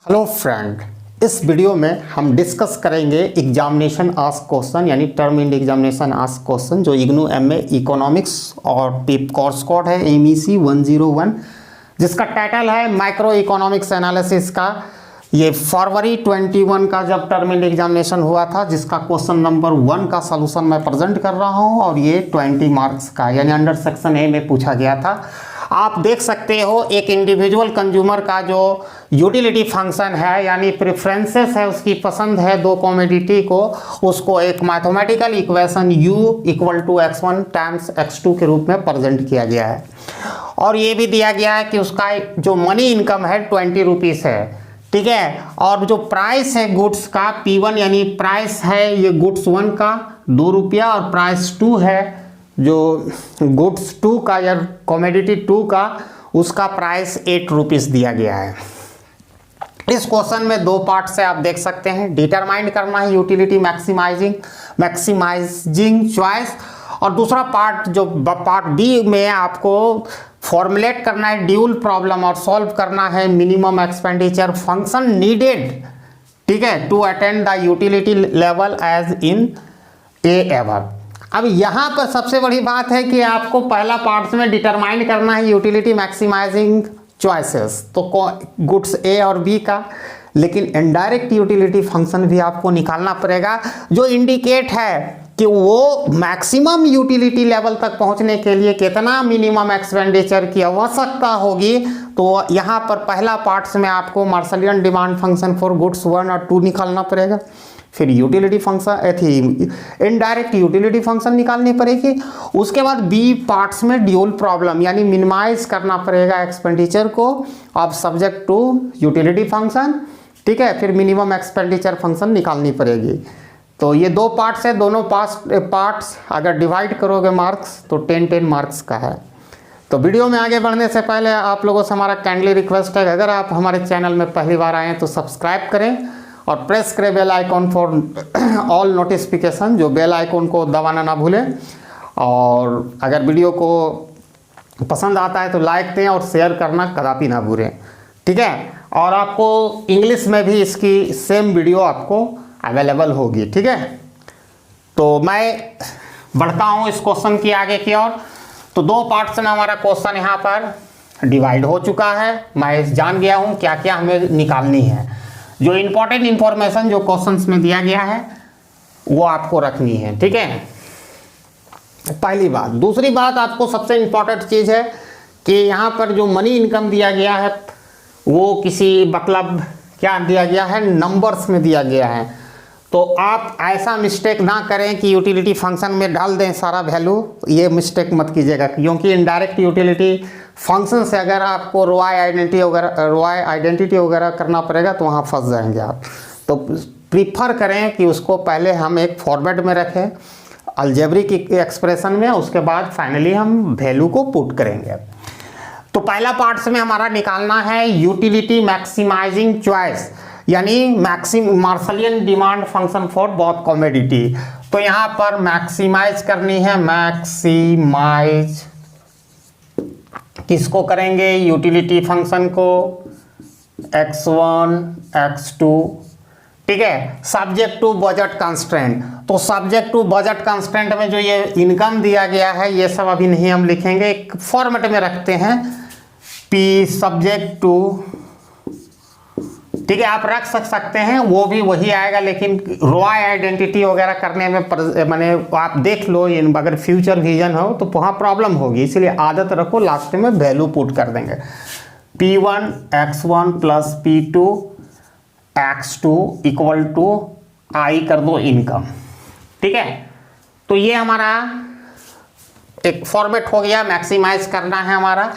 Hello friend, इस video में हम डिस्कस करेंगे एग्जामिनेशन आस्क क्वेश्चन यानी term end examination ask question जो इग्नू एमए इकोनॉमिक्स और पिप कोर्स कोड है MEC 101 जिसका टाइटल है माइक्रो इकोनॉमिक्स एनालिसिस का। ये फरवरी 21 का जब टर्म इंड एग्जामिनेशन हुआ था जिसका क्वेश्चन नंबर 1 का सलूशन मैं प्रेजेंट कर रहा हूँ और ये 20 मार्क्स का यानी अंडर सेक्शन ए में पूछा गया था। आप देख सकते हो एक इंडिविजुअल कंज्यूमर का जो यूटिलिटी फंक्शन है यानी प्रेफरेंसेस है, उसकी पसंद है दो कमोडिटी को, उसको एक mathematical equation u equal to x1 times x2 के रूप में प्रेजेंट किया गया है। और ये भी दिया गया है कि उसका जो मनी इनकम है 20 रुपीज़ है, ठीक है। और जो प्राइस है गुड्स का P1 यानी प्राइस है ये गुड्स 1 का 2 रुपया और प्राइस 2 है जो गुड्स 2 का या कमोडिटी 2 का उसका प्राइस 8 रुपीज़ दिया गया है। इस क्वेश्चन में दो पार्ट से आप देख सकते हैं, डिटरमाइन करना है यूटिलिटी मैक्सिमाइजिंग चॉइस और दूसरा पार्ट जो पार्ट बी में आपको फॉर्मुलेट करना है ड्यूल प्रॉब्लम और सॉल्व करना है मिनिमम एक्सपेंडिचर फंक्शन नीडेड, ठीक है, to attain the utility level as in a ever. अब यहाँ पर सबसे बड़ी बात है कि आपको पहला पार्ट्स में डिटरमाइन करना है यूटिलिटी मैक्सिमाइजिंग चॉइसेस तो गुड्स ए और बी का, लेकिन इनडायरेक्ट यूटिलिटी फंक्शन भी आपको निकालना पड़ेगा जो इंडिकेट है कि वो मैक्सिमम यूटिलिटी लेवल तक पहुंचने के लिए कितना मिनिमम एक्सपेंडिचर की आवश्यकता होगी। तो यहाँ पर पहला पार्ट्स में आपको Marshallian demand function for goods 1 और 2 निकालना पड़ेगा, फिर utility function indirect utility function निकालनी पड़ेगी। उसके बाद बी पार्ट्स में ड्यूल प्रॉब्लम यानी मिनिमाइज करना पड़ेगा एक्सपेंडिचर को of subject to utility function, ठीक है। फिर मिनिमम एक्सपेंडिचर फंक्शन निकालनी पड़ेगी। तो ये दो पार्ट्स है, दोनों पार्ट्स अगर डिवाइड करोगे मार्क्स तो 10-10 मार्क्स का है। तो वीडियो में आगे बढ़ने से पहले आप लोगों से हमारा काइंडली रिक्वेस्ट है, अगर आप हमारे चैनल में पहली बार आए हैं तो सब्सक्राइब करें और प्रेस करें bell icon for all notification, जो बेल आइकॉन को दबाना ना भूलें। और अगर वीडियो को पसंद आता है तो लाइक दें और शेयर करना कदापि ना भूलें, ठीक है। और आपको इंग्लिश में भी इसकी सेम वीडियो आपको अवेलेबल होगी, ठीक है। तो मैं बढ़ता हूँ इस क्वेश्चन की आगे की ओर। तो दो पार्ट्स में हमारा क्वेश्चन यहाँ पर डिवाइड हो चुका है। मैं जान गया हूँ क्या क्या हमें निकालनी है। जो इम्पोर्टेंट इंफॉर्मेशन जो क्वेश्चंस में दिया गया है वो आपको रखनी है, ठीक है, पहली बात। दूसरी बात, आपको सबसे इम्पोर्टेंट चीज़ है कि यहाँ पर जो मनी इनकम दिया गया है वो किसी मतलब क्या दिया गया है, नंबर्स में दिया गया है। तो आप ऐसा मिस्टेक ना करें कि यूटिलिटी फंक्शन में डाल दें सारा वैल्यू, ये मिस्टेक मत कीजिएगा, क्योंकि इनडायरेक्ट यूटिलिटी फंक्शन से अगर आपको रोआई आइडेंटिटी वगैरह करना पड़ेगा तो वहाँ फंस जाएंगे आप। तो प्रीफर करें कि उसको पहले हम एक फॉर्मेट में रखें अलजेब्रिक एक्सप्रेशन में, उसके बाद फाइनली हम वैल्यू को पुट करेंगे। तो पहला पार्ट्स में हमारा निकालना है यूटिलिटी मैक्सिमाइजिंग चॉइस यानी Marshallian demand function for both commodity. तो यहाँ पर मैक्सिमाइज करनी है, मैक्सिमाइज किसको करेंगे, यूटिलिटी फंक्शन को, x1 x2, ठीक है, सब्जेक्ट टू बजट कंस्ट्रेंट। तो सब्जेक्ट टू बजट कंस्ट्रेंट में जो ये इनकम दिया गया है ये सब अभी नहीं हम लिखेंगे, एक फॉर्मेट में रखते हैं p सब्जेक्ट टू, ठीक है, आप रख सकते हैं, वो भी वही आएगा, लेकिन रोआई आइडेंटिटी वगैरह करने में माने आप देख लो, अगर फ्यूचर विजन हो तो वहाँ प्रॉब्लम होगी, इसलिए आदत रखो, लास्ट में वैल्यू पुट कर देंगे। P1 x1 plus P2 x2 equal to आई कर दो इनकम, ठीक है। तो ये हमारा एक फॉर्मेट हो गया, मैक्सिमाइज करना है हमारा।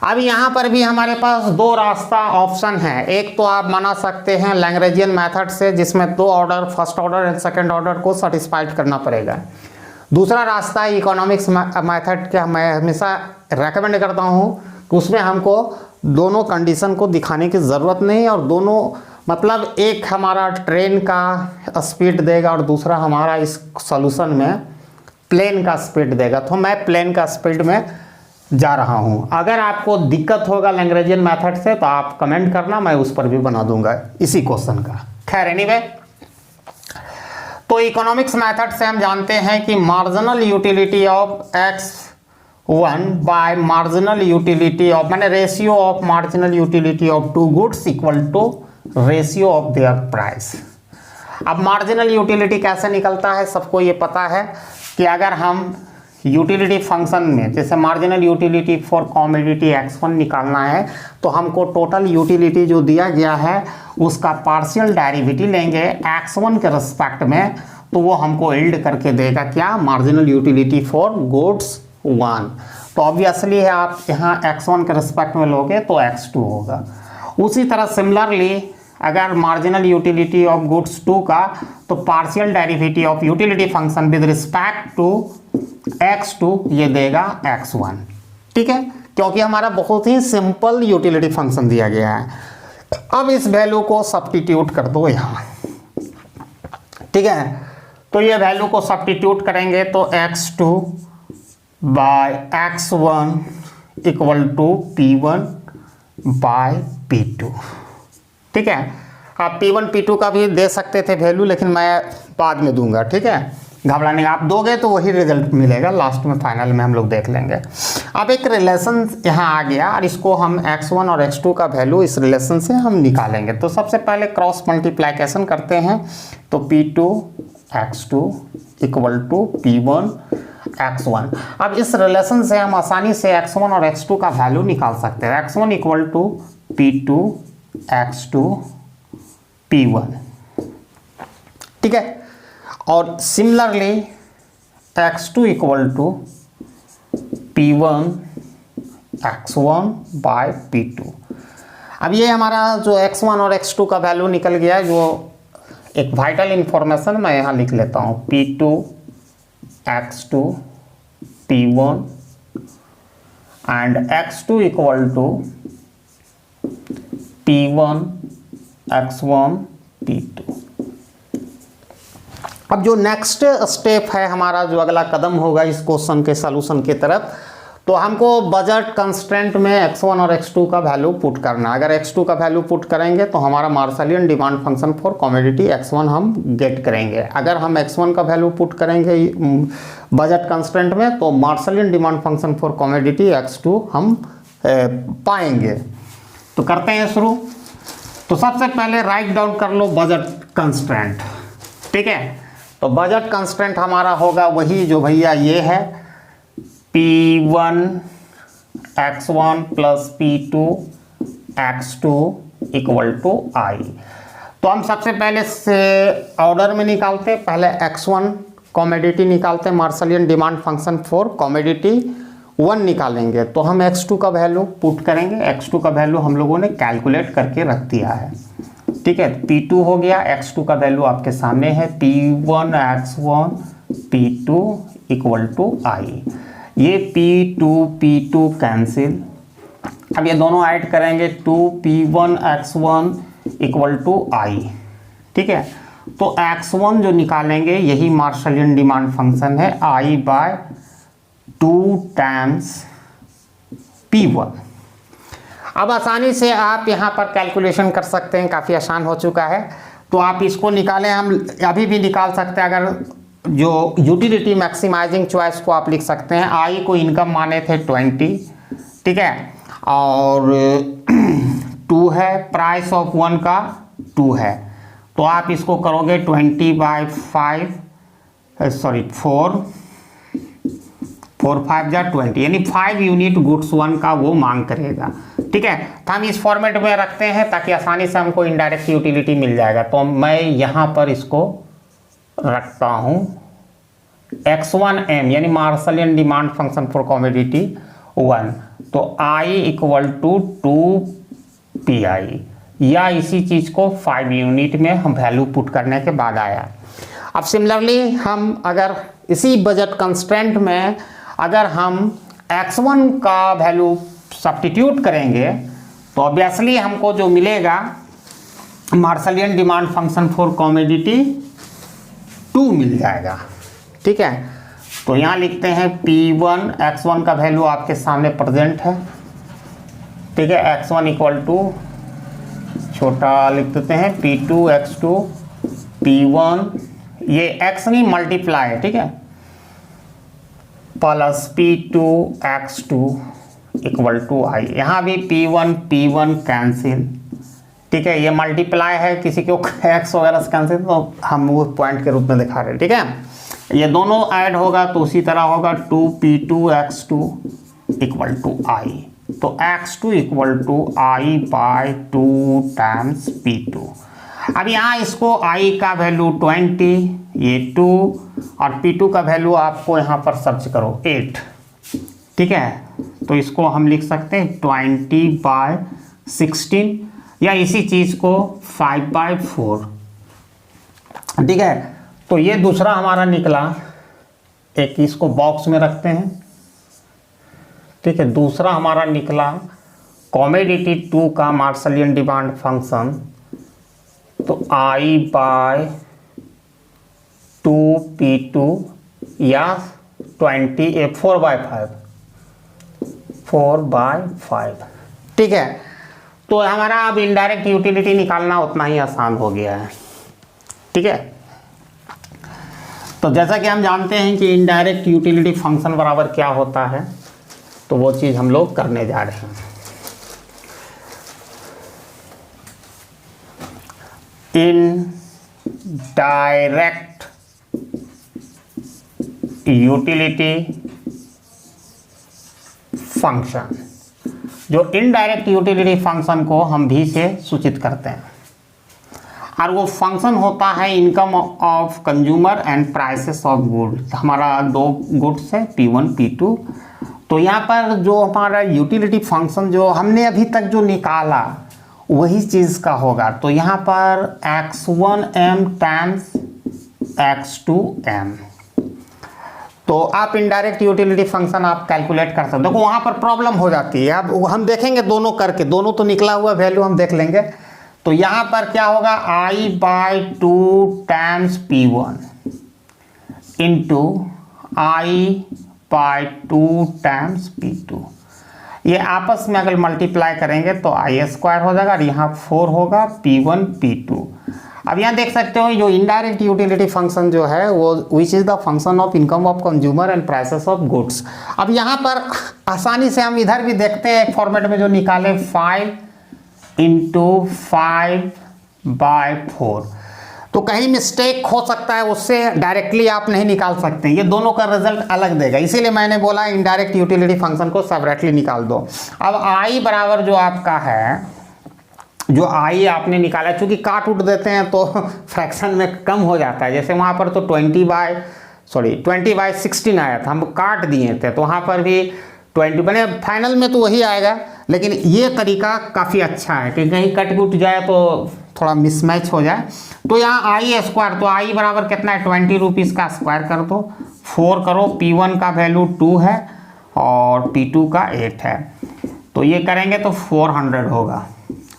अब यहाँ पर भी हमारे पास दो रास्ता ऑप्शन है। एक तो आप बना सकते हैं लैग्रेंजियन मेथड से, जिसमें दो order, first order and second order को सेटिस्फाइड करना पड़ेगा। दूसरा रास्ता इकोनॉमिक्स मेथड का मैं हमेशा रेकमेंड करता हूँ कि उसमें हमको दोनों कंडीशन को दिखाने की ज़रूरत नहीं, और दोनों मतलब एक हमारा ट्रेन का स्पीड देगा और दूसरा हमारा इस सॉल्यूशन में प्लेन का स्पीड देगा। तो मैं प्लेन का स्पीड में जा रहा हूं। अगर आपको दिक्कत होगा लैग्रेंजियन मेथड से तो आप कमेंट करना, मैं उस पर भी बना दूंगा इसी क्वेश्चन का। खैर एनीवे, तो इकोनॉमिक्स मेथड से हम जानते हैं कि marginal utility of x1 by marginal utility of, माने ratio of marginal utility of two goods equal to ratio of their price. अब मार्जिनल यूटिलिटी कैसे निकलता है, सबको ये पता है कि अगर हम यूटिलिटी फंक्शन में जैसे marginal utility for commodity x1 निकालना है तो हमको टोटल यूटिलिटी जो दिया गया है उसका पार्शियल डेरिवेटिव लेंगे x1 के रिस्पेक्ट में, तो वो हमको यील्ड करके देगा क्या, मार्जिनल यूटिलिटी फॉर गुड्स 1। तो ऑब्वियसली है आप यहाँ x1 के रिस्पेक्ट में लोगे तो x2 होगा। उसी तरह सिमिलरली अगर मार्जिनल यूटिलिटी ऑफ गुड्स 2 का, तो partial derivative of utility function with respect to x2 ये देगा x1। ठीक है, क्योंकि हमारा बहुत ही सिंपल यूटिलिटी फंक्शन दिया गया है। अब इस वैल्यू को सब्स्टिट्यूट कर दो यहाँ। ठीक है, तो ये वैल्यू को सब्स्टिट्यूट करेंगे तो x2 bye x1 equal to p1 bye p2। ठीक है, आप P1 P2 का भी दे सकते थे वैल्यू, लेकिन मैं बाद में दूंगा। ठीक है, घबराने आप दोगे तो वही रिजल्ट मिलेगा, लास्ट में फाइनल में हम लोग देख लेंगे। अब एक रिलेशन यहाँ आ गया और इसको हम x1 और x2 का वैल्यू इस रिलेशन से हम निकालेंगे। तो सबसे पहले क्रॉस मल्टीप्लिकेशन करते हैं, तो P2 x2 equal to P1 x1। अब इस रिलेशन से हम आसानी से x1 और x2 का वैल्यू निकाल सकते हैं। x1 equal to P2 x2 P1। ठीक है, और similarly x2 equal to P1 x1 bye P2। अब ये हमारा जो x1 और x2 का वैल्यू निकल गया है, जो एक वाइटल इंफॉर्मेशन मैं यहाँ लिख लेता हूँ, P2 x2 P1 and x2 equal to P1 x1 P2। अब जो नेक्स्ट स्टेप है हमारा, जो अगला कदम होगा इस क्वेश्चन के सॉल्यूशन की तरफ, तो हमको बजट कंस्ट्रेंट में x1 और x2 का वैल्यू पुट करना। अगर x2 का वैल्यू पुट करेंगे तो हमारा Marshallian demand function for commodity x1 हम गेट करेंगे। अगर हम x1 का वैल्यू पुट करेंगे बजट कंस्ट्रेंट में तो Marshallian demand function for commodity x2 हम पाएंगे। तो करते हैं शुरू। तो सबसे पहले राइट डाउन कर लो बजट कंस्ट्रेंट। ठीक है, तो बजट कंस्ट्रेंट हमारा होगा वही जो भैया ये है, P1 x1 plus P2 x2 equal to I। तो हम सबसे पहले से ऑर्डर में निकालते, पहले x1 कमोडिटी निकालते, मार्शलियन डिमांड फंक्शन फॉर कमोडिटी 1 निकालेंगे। तो हम x2 का वैल्यू पुट करेंगे। x2 का वैल्यू हम लोगों ने कैलकुलेट करके रख दिया है। ठीक है, P2 हो गया, x2 का वैल्यू आपके सामने है, P1 x1 P2 equal to I। ये P2 कैंसिल, अब ये दोनों ऐड करेंगे, 2P1 x1 equal to I। ठीक है, तो x1 जो निकालेंगे यही मार्शलियन डिमांड फंक्शन है, I बाय 2 टाइम्स P1। अब आसानी से आप यहाँ पर कैलकुलेशन कर सकते हैं, काफ़ी आसान हो चुका है। तो आप इसको निकालें, हम अभी भी निकाल सकते हैं। अगर जो यूटिलिटी मैक्सिमाइजिंग चॉइस को आप लिख सकते हैं, आई को इनकम माने थे 20, ठीक है, और 2 है, प्राइस ऑफ 1 का 2 है, तो आप इसको करोगे 4 5 जा 20, यानी 5 यूनिट गुड्स 1 का वो मांग करेगा। ठीक है, तो हम इस फॉर्मेट में रखते हैं ताकि आसानी से हमको इनडायरेक्ट यूटिलिटी मिल जाएगा। तो मैं यहाँ पर इसको रखता हूँ x1m यानी Marshallian demand function for commodity 1, तो I इक्वल टू 2PI, या इसी चीज़ को 5 यूनिट में हम वैल्यू पुट करने के बाद आया। अब सिमिलरली हम अगर इसी बजट कंस्ट्रेंट में अगर हम x1 का वैल्यू सब्स्टिट्यूट करेंगे तो ऑब्वियसली हमको जो मिलेगा मार्शलियन डिमांड फंक्शन फॉर कमोडिटी 2 मिल जाएगा। ठीक है, तो यहाँ लिखते हैं P1 x1 का वैल्यू आपके सामने प्रेजेंट है, ठीक है। x1 इक्वल टू छोटा लिख देते हैं P2 x2 P1, ये x नहीं मल्टीप्लाई है, ठीक है, plus P2 x2 equal to I। यहाँ भी P1 कैंसिल, ठीक है, ये मल्टीप्लाई है, किसी को x वगैरह से कैंसिल, तो हम वो पॉइंट के रूप में दिखा रहे हैं, ठीक है। ये दोनों ऐड होगा तो उसी तरह होगा 2P2 x2 equal to I। तो x2 equal to I by 2 times P2। अब यहाँ इसको I का वैल्यू 20, ये 2, और P2 का वैल्यू आपको यहाँ पर सर्च करो 8, ठीक है। तो इसको हम लिख सकते हैं 20/16, या इसी चीज़ को 5/4, ठीक है। तो ये दूसरा हमारा निकला, एक इसको बॉक्स में रखते हैं, ठीक है। दूसरा हमारा निकला कॉमोडिटी 2 का मार्शलियन डिमांड फंक्शन, तो I बाय 2P2 या 4/5, ठीक है। तो हमारा अब इनडायरेक्ट यूटिलिटी निकालना उतना ही आसान हो गया है, ठीक है। तो जैसा कि हम जानते हैं कि इनडायरेक्ट यूटिलिटी फंक्शन बराबर क्या होता है, तो वो चीज़ हम लोग करने जा रहे हैं। इनडायरेक्ट यूटिलिटी फंक्शन, जो इनडायरेक्ट यूटिलिटी फंक्शन को हम भी से सूचित करते हैं, और वो फंक्शन होता है income of consumer and prices of good. हमारा दो गुड्स है P1 P2। तो यहाँ पर जो हमारा यूटिलिटी फंक्शन जो हमने अभी तक जो निकाला वही चीज़ का होगा। तो यहाँ पर x1m टाइम्स x2m, तो आप इनडायरेक्ट यूटिलिटी फंक्शन आप कैलकुलेट कर सकते हो। देखो वहाँ पर प्रॉब्लम हो जाती है, अब हम देखेंगे दोनों करके, दोनों तो निकला हुआ वैल्यू हम देख लेंगे। तो यहाँ पर क्या होगा I by 2 times P1 into I by 2 times P2। ये आपस में अगर मल्टीप्लाई करेंगे तो I² हो जाएगा, और यहाँ 4 होगा P1 P2। अब यहाँ देख सकते हो जो इनडायरेक्ट यूटिलिटी फंक्शन जो है वो which is the function of income of consumer and prices of goods. अब यहाँ पर आसानी से हम इधर भी देखते हैं एक फॉर्मेट में जो निकाले 5 इंटू 5/4। तो कहीं मिस्टेक हो सकता है, उससे डायरेक्टली आप नहीं निकाल सकते, ये दोनों का रिजल्ट अलग देगा, इसीलिए मैंने बोला इनडायरेक्ट यूटिलिटी फंक्शन को सेपरेटली निकाल दो। अब I बराबर जो आपका है, जो I आपने निकाला, चूंकि काट उठ देते हैं तो फ्रैक्शन में कम हो जाता है। जैसे वहाँ पर तो 20/16 आया था, हम काट दिए थे, तो वहाँ पर भी 20 बने, फाइनल में तो वही आएगा। लेकिन ये तरीका काफ़ी अच्छा है कि कहीं कट कुट जाए तो थोड़ा मिसमैच हो जाए। तो यहाँ I², तो I बराबर कितना है 20 रुपीज़ का स्क्वायर कर दो, 4 करो, P1 का वैल्यू 2 है और P2 का 8 है, तो ये करेंगे तो 400 होगा,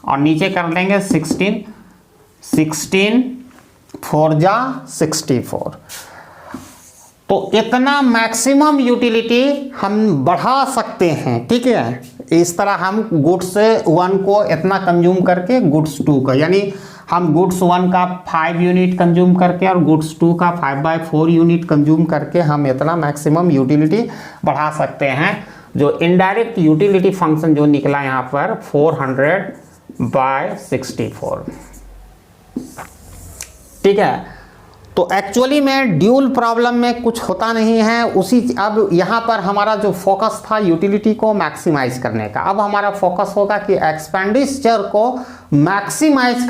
और नीचे कर देंगे 16 4 जा 64। तो इतना मैक्सिमम यूटिलिटी हम बढ़ा सकते हैं, ठीक है। इस तरह हम गुड्स 1 को इतना कंज्यूम करके गुड्स 2 का, यानी हम गुड्स 1 का 5 यूनिट कंज्यूम करके और गुड्स 2 का 5/4 यूनिट कंज्यूम करके हम इतना मैक्सिमम यूटिलिटी बढ़ा सकते हैं। जो इनडायरेक्ट यूटिलिटी फंक्शन जो निकला यहाँ पर 400/64, ठीक है। तो एक्चुअली में ड्यूल प्रॉब्लम में कुछ होता नहीं है उसी। अब यहाँ पर हमारा जो फोकस था यूटिलिटी को मैक्सिमाइज करने का, अब हमारा फोकस होगा कि एक्सपेंडिचर को मिनिमाइज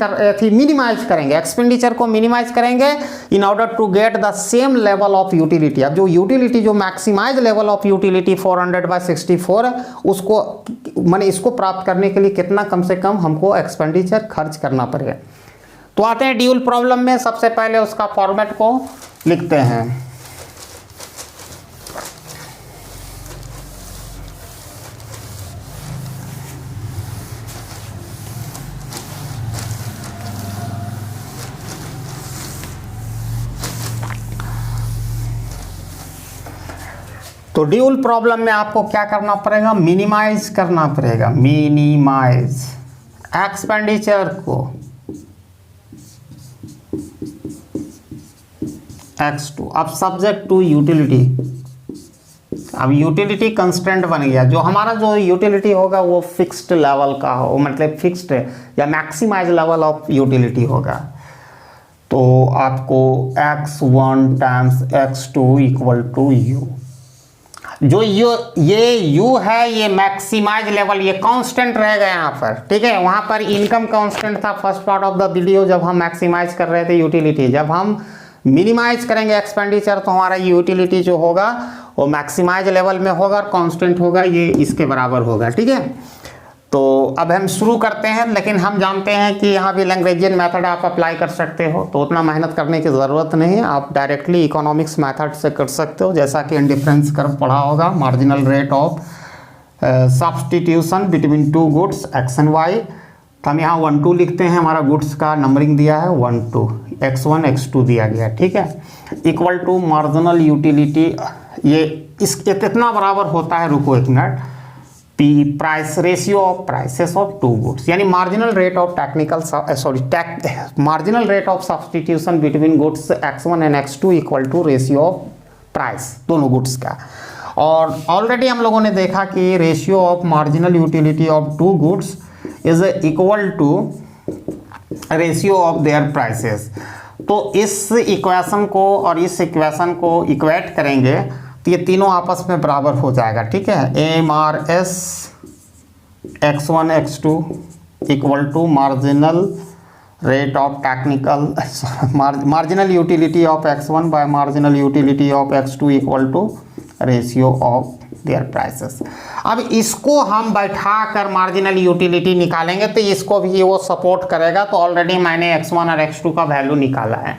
करेंगे, एक्सपेंडिचर को मिनिमाइज करेंगे in order to get the same level of utility. अब जो यूटिलिटी जो मैक्सिमाइज लेवल ऑफ यूटिलिटी 400/64 है, उसको मैंने इसको प्राप्त करने के लिए कितना कम से कम हमको एक्सपेंडिचर खर्च करना पड़ेगा। तो आते हैं ड्यूल प्रॉब्लम में। सबसे पहले उसका फॉर्मेट को लिखते हैं। तो ड्यूल प्रॉब्लम में आपको क्या करना पड़ेगा, मिनिमाइज करना पड़ेगा, मिनिमाइज एक्सपेंडिचर को x2। अब सब्जेक्ट टू यूटिलिटी, अब यूटिलिटी कंस्टेंट बन गया, जो हमारा जो यूटिलिटी होगा वो फिक्स्ड लेवल का हो, मतलब फिक्स्ड या मैक्सिमाइज लेवल ऑफ यूटिलिटी होगा। तो आपको x1 times x2 equal to u, जो ये u है ये मैक्सिमाइज लेवल, ये कांस्टेंट रहेगा यहाँ पर, ठीक है। वहाँ पर इनकम कांस्टेंट था first part of the video जब हम मैक्सिमाइज कर रहे थे यूटिलिटी। जब हम मिनिमाइज करेंगे एक्सपेंडिचर तो हमारा यूटिलिटी जो होगा वो मैक्सिमाइज लेवल में होगा और कांस्टेंट होगा, ये इसके बराबर होगा, ठीक है। तो अब हम शुरू करते हैं, लेकिन हम जानते हैं कि यहाँ भी लैग्रेंजियन मेथड आप अप्लाई कर सकते हो, तो उतना मेहनत करने की ज़रूरत नहीं है, आप डायरेक्टली इकोनॉमिक्स मेथड से कर सकते हो। जैसा कि इंडिफरेंस कर्व पढ़ा होगा, marginal rate of substitution between two goods X and Y, तो हम यहाँ 1 2 लिखते हैं, हमारा गुड्स का नंबरिंग दिया है 1 2, x1 x2 दिया गया, ठीक है, इक्वल टू मार्जिनल यूटिलिटी, ये इसके कितना बराबर होता है, रुको एक minute, P price ratio of prices of two goods, यानी marginal rate of marginal rate of substitution between goods x1 and x2 equal to ratio of price दोनों गुड्स का। और ऑलरेडी हम लोगों ने देखा कि ratio of marginal utility of two goods is equal to ratio of their prices. तो इस इक्वेशन को और इस इक्वेशन को इक्वेट करेंगे तो ये तीनों आपस में बराबर हो जाएगा, ठीक है। MRS x1 x2 equal to marginal rate of technical marginal utility of x1 by marginal utility of x2 equal to ratio of their prices. अब इसको हम बैठा कर मार्जिनल यूटिलिटी निकालेंगे तो इसको भी वो सपोर्ट करेगा, तो ऑलरेडी मैंने x1 और x2 का वैल्यू निकाला है।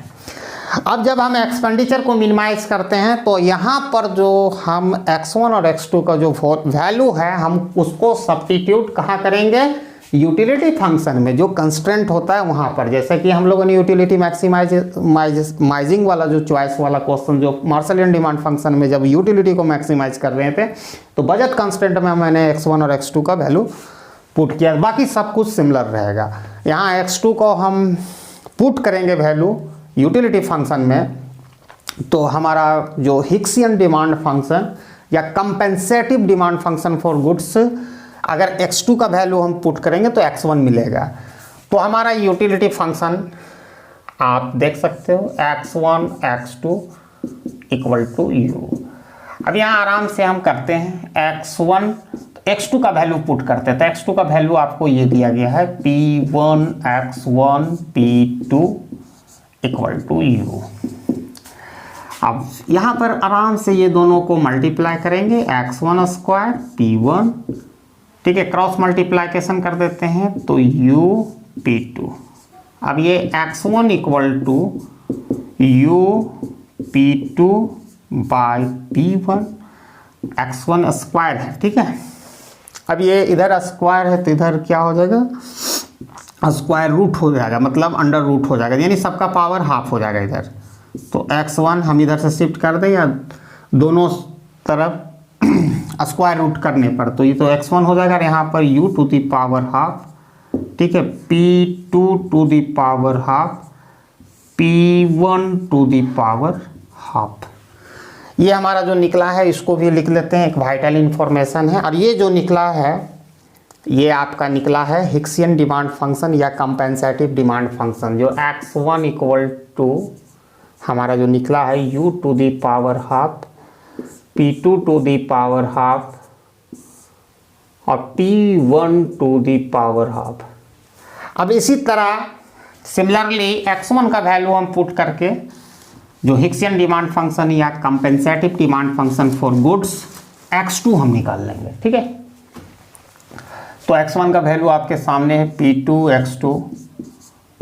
अब जब हम एक्सपेंडिचर को मिनिमाइज करते हैं तो यहाँ पर जो हम x1 और x2 का जो वैल्यू है हम उसको सब्स्टिट्यूट कहाँ करेंगे, यूटिलिटी फंक्शन में, जो कंस्ट्रेंट होता है वहाँ पर। जैसे कि हम लोगों ने यूटिलिटी मैक्सिमाइजिंग वाला जो चॉइस वाला क्वेश्चन जो मार्शलियन डिमांड फंक्शन में जब यूटिलिटी को मैक्सिमाइज कर रहे थे तो बजट कंस्ट्रेंट में मैंने x1 और x2 का वैल्यू पुट किया, बाकी सब कुछ सिमिलर रहेगा। यहाँ x2 को हम पुट करेंगे वैल्यू यूटिलिटी फंक्शन में, तो हमारा जो हिक्सियन डिमांड फंक्शन या compensative demand function for goods, अगर x2 का वैल्यू हम पुट करेंगे तो x1 मिलेगा। तो हमारा यूटिलिटी फंक्शन आप देख सकते हो x1 x2 equal to u। अब यहाँ आराम से हम करते हैं x1 x2 का वैल्यू पुट करते हैं, तो x2 का वैल्यू आपको ये दिया गया है p1 x1 p2 equal to u। अब यहाँ पर आराम से ये दोनों को मल्टीप्लाई करेंगे, x1 स्क्वायर p1, ठीक है, क्रॉस मल्टीप्लाइकेशन कर देते हैं तो u p2। अब ये x1 equal to u p2 by p1, x1 square है, ठीक है। अब ये इधर स्क्वायर है तो इधर क्या हो जाएगा, स्क्वायर रूट हो जाएगा, मतलब अंडर रूट हो जाएगा, यानी सबका पावर हाफ हो जाएगा इधर। तो x1 हम इधर से शिफ्ट कर दें या दोनों तरफ स्क्वायर रूट करने पर, तो ये तो x1 हो जाएगा, यहाँ पर u to the power half, ठीक है, p2 to the power half, p1 to the power half. ये हमारा जो निकला है इसको भी लिख लेते हैं, एक वाइटल इंफॉर्मेशन है। और ये जो निकला है ये आपका निकला है हिक्सियन डिमांड फंक्शन या कंपेंसेटिव डिमांड फंक्शन, जो x1 इक्वल टू हमारा जो निकला है u to the power half, p2 to the power half और p1 to the power half. अब इसी तरह सिमिलरली x1 का वैल्यू हम पुट करके जो हिक्सियन डिमांड फंक्शन या compensative demand function for goods x2 हम निकाल लेंगे, ठीक है। तो x1 का वैल्यू आपके सामने है p2 x2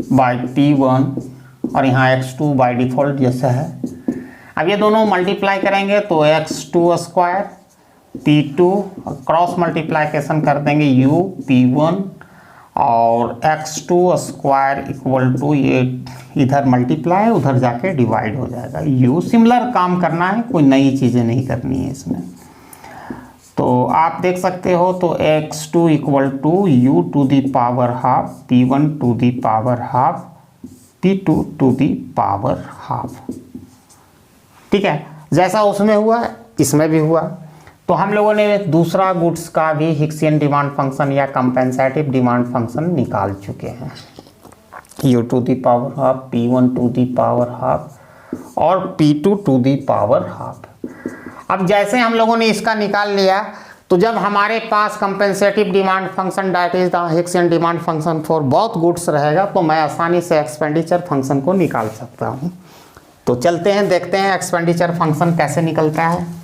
बाई p1 और यहाँ x2 बाई डिफ़ॉल्ट जैसा है। अब ये दोनों मल्टीप्लाई करेंगे तो x2 square p2 cross multiplication कर देंगे u p1 और x2 स्क्वायर इक्वल टू ये इधर मल्टीप्लाई उधर जाके डिवाइड हो जाएगा u। सिमिलर काम करना है, कोई नई चीज़ें नहीं करनी है इसमें। तो आप देख सकते हो, तो x2 equal to U to the power half p1 to the power half p2 to the power half. ठीक है, जैसा उसमें हुआ इसमें भी हुआ। तो हम लोगों ने दूसरा गुड्स का भी हिक्सियन डिमांड फंक्शन या कंपेंसेटिव डिमांड फंक्शन निकाल चुके हैं, u to the power half p1 to the power half और p2 to the power half. अब जैसे हम लोगों ने इसका निकाल लिया, तो जब हमारे पास compensative demand function that is the Hicksian demand function for both goods रहेगा, तो मैं आसानी से एक्सपेंडिचर फंक्शन को निकाल सकता हूं। तो चलते हैं, देखते हैं एक्सपेंडिचर फंक्शन कैसे निकलता है।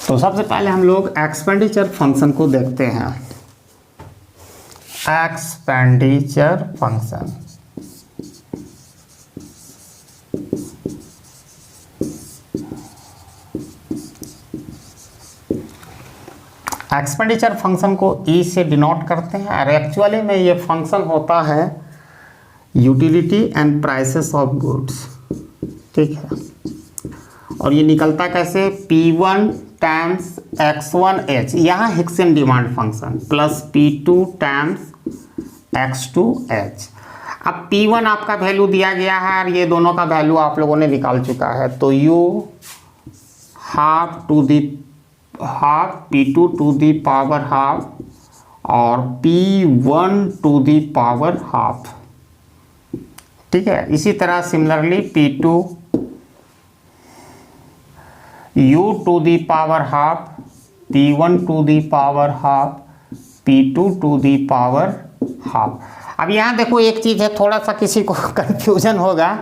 तो सबसे पहले हम लोग एक्सपेंडिचर फंक्शन को देखते हैं। एक्सपेंडिचर फंक्शन, एक्सपेंडिचर फंक्शन को ई से डिनोट करते हैं और एक्चुअली में ये फंक्शन होता है utility and prices of goods. ठीक है, और ये निकलता कैसे, P1 टाइम्स x1h, यहाँ Hicksian demand function, plus P2 times x2h। अब P1 आपका वैल्यू दिया गया है और ये दोनों का वैल्यू आप लोगों ने निकाल चुका है, तो u half to the half P2 to the power half और P1 to the power half. ठीक है, इसी तरह similarly P2 u to the power half P1 to the power half P2 to the power half. अब यहाँ देखो एक चीज़ है, थोड़ा सा किसी को कंफ्यूजन होगा,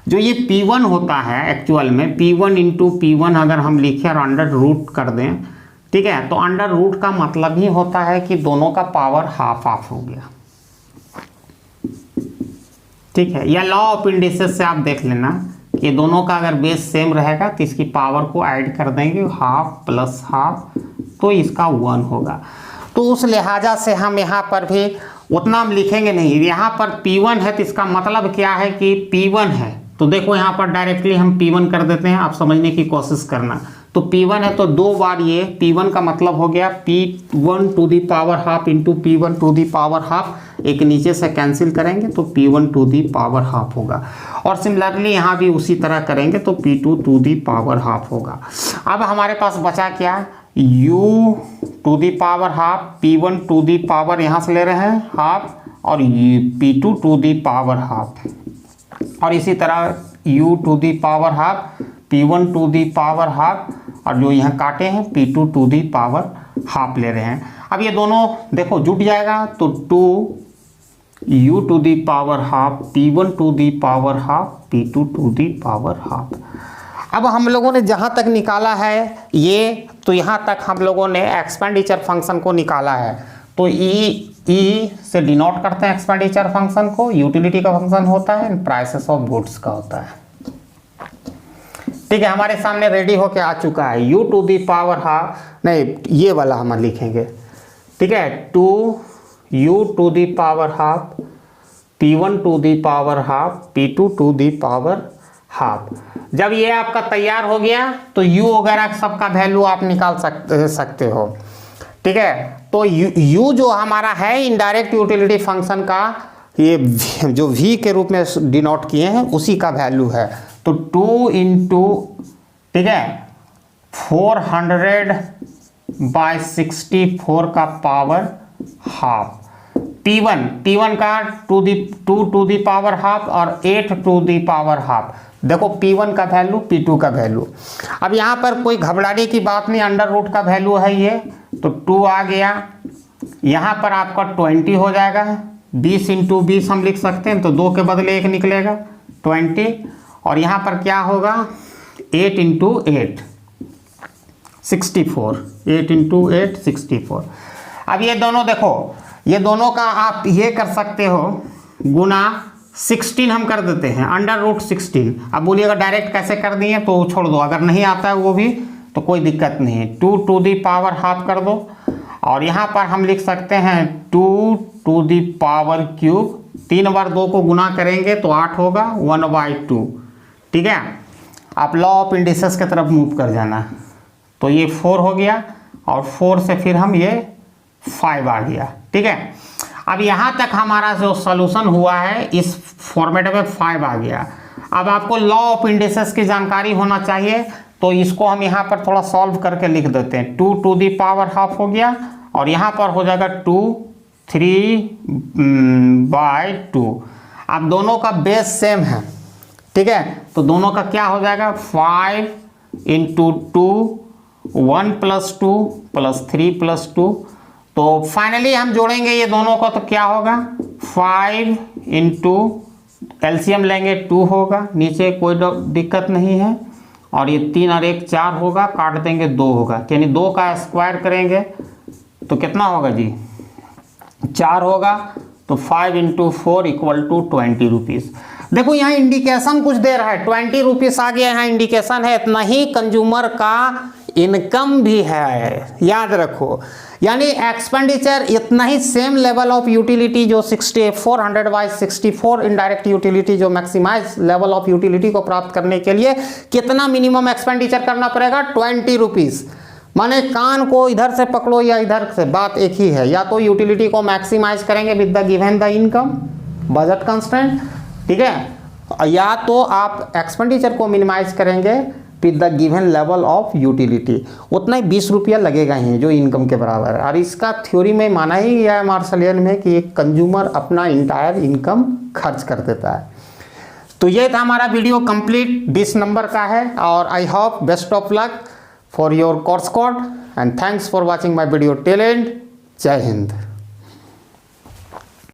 जो ये P1 होता है एक्चुअल में P1 इंटू P1 अगर हम लिखें और अंडर रूट कर दें, ठीक है, तो अंडर रूट का मतलब ही होता है कि दोनों का पावर हाफ हाफ हो गया। ठीक है, या लॉ ऑफ इंडिसेस से आप देख लेना कि दोनों का अगर बेस सेम रहेगा तो इसकी पावर को ऐड कर देंगे, हाफ प्लस हाफ, तो इसका 1 होगा। तो उस लिहाजा से हम यहाँ पर भी उतना हम लिखेंगे नहीं, यहाँ पर P1 है तो इसका मतलब क्या है कि P1 है, तो देखो यहाँ पर डायरेक्टली हम P1 कर देते हैं, आप समझने की कोशिश करना। तो P1 है तो 2 बार ये P1 का मतलब हो गया P1 to the power half into P1 to the power half, एक नीचे से कैंसिल करेंगे तो P1 to the power half होगा। और सिमिलरली यहाँ भी उसी तरह करेंगे तो P2 to the power half होगा। अब हमारे पास बचा क्या, U to the power half, P1 to the power यहाँ से ले रहे हैं हाफ और P2 to the power half, और इसी तरह U to the power half P1 to the power half, और जो यहाँ काटे हैं P2 to the power half ले रहे हैं। अब ये दोनों देखो जुट जाएगा तो 2U to the power half P1 to the power half P2 to the power half. अब हम लोगों ने जहाँ तक निकाला है ये, तो यहाँ तक हम लोगों ने एक्सपेंडिचर फंक्शन को निकाला है। तो ई से डिनोट करते हैं एक्सपेंडिचर फंक्शन को, यूटिलिटी का फंक्शन होता है, प्राइसेस ऑफ गुड्स का होता है। ठीक है, हमारे सामने रेडी होके आ चुका है u to the power half, नहीं ये वाला हम लिखेंगे। ठीक है, 2u to the power half P1 to the power half P2 to the power half. जब ये आपका तैयार हो गया तो u वगैरह सबका वैल्यू आप निकाल सकते हो। ठीक है, तो u जो हमारा है इनडायरेक्ट यूटिलिटी फंक्शन का, ये जो v के रूप में डिनोट किए हैं उसी का वैल्यू है। तो 2 इंटू, ठीक है, 400/64 का पावर हाफ, P1 का 2 टू दी पावर हाफ और 8 टू दी पावर हाफ। देखो P1 का वैल्यू P2 का वैल्यू। अब यहाँ पर कोई घबराने की बात नहीं, अंडर रूट का वैल्यू है ये, तो 2 आ गया, यहाँ पर आपका 20 हो जाएगा, 20 इंटू 20 हम लिख सकते हैं, तो 2 के बदले 1 निकलेगा 20, और यहाँ पर क्या होगा 8 इंटू 8 64, 8 इंटू 8 64। अब ये दोनों देखो, ये दोनों का आप ये कर सकते हो गुना 16 हम कर देते हैं, अंडर रूट 16। अब बोलिएगा डायरेक्ट कैसे कर दिए, तो छोड़ दो, अगर नहीं आता है वो भी तो कोई दिक्कत नहीं है, 2 टू दी पावर हाफ कर दो और यहाँ पर हम लिख सकते हैं 2 टू दी पावर क्यूब, 3 बार 2 को गुना करेंगे तो 8 होगा, 1/2। ठीक है, आप लॉ ऑफ इंडिसेस की तरफ मूव कर जाना। तो ये 4 हो गया और 4 से फिर हम ये 5 आ गया। ठीक है, अब यहाँ तक हमारा जो सोल्यूशन हुआ है इस फॉर्मेट में 5 आ गया। अब आपको लॉ ऑफ इंडिसेस की जानकारी होना चाहिए, तो इसको हम यहाँ पर थोड़ा सॉल्व करके लिख देते हैं। 2 टू दी पावर हाफ हो गया और यहाँ पर हो जाएगा 2 3/2। अब दोनों का बेस सेम है। ठीक है, तो दोनों का क्या हो जाएगा 5 × 2 1 + 2 + 3 + 2। तो फाइनली हम जोड़ेंगे ये दोनों को तो क्या होगा 5 × एलसीएम लेंगे 2 होगा, नीचे कोई दिक्कत नहीं है। और ये 3 और 1 4 होगा, काट देंगे 2 होगा, यानी 2 का स्क्वायर करेंगे तो कितना होगा जी 4 होगा। तो 5 × 4 = 20 रुपीज़। देखो यहाँ इंडिकेशन कुछ दे रहा है, 20 रुपीज़ आ गया, यहाँ इंडिकेशन है। इतना ही कंज्यूमर का इनकम भी है, याद रखो। यानी एक्सपेंडिचर इतना ही, सेम लेवल ऑफ यूटिलिटी जो 6400/64 इनडायरेक्ट यूटिलिटी जो मैक्सिमाइज लेवल ऑफ यूटिलिटी को प्राप्त करने के लिए कितना मिनिमम एक्सपेंडिचर करना पड़ेगा 20 रुपीज़। माने कान को इधर से पकड़ो या इधर से, बात एक ही है। या तो यूटिलिटी को मैक्सिमाइज करेंगे with the given the income budget constraint, ठीक है, या तो आप एक्सपेंडिचर को मिनिमाइज करेंगे with the given level of utility. उतना ही 20 रुपया लगेगा ही जो इनकम के बराबर है। और इसका थ्योरी में माना ही गया है मार्शलियन में कि एक कंज्यूमर अपना इंटायर इनकम खर्च कर देता है। तो ये था हमारा वीडियो कंप्लीट 20 नंबर का है। और I hope best of luck for your course code and thanks for watching my video till and. जय हिंद।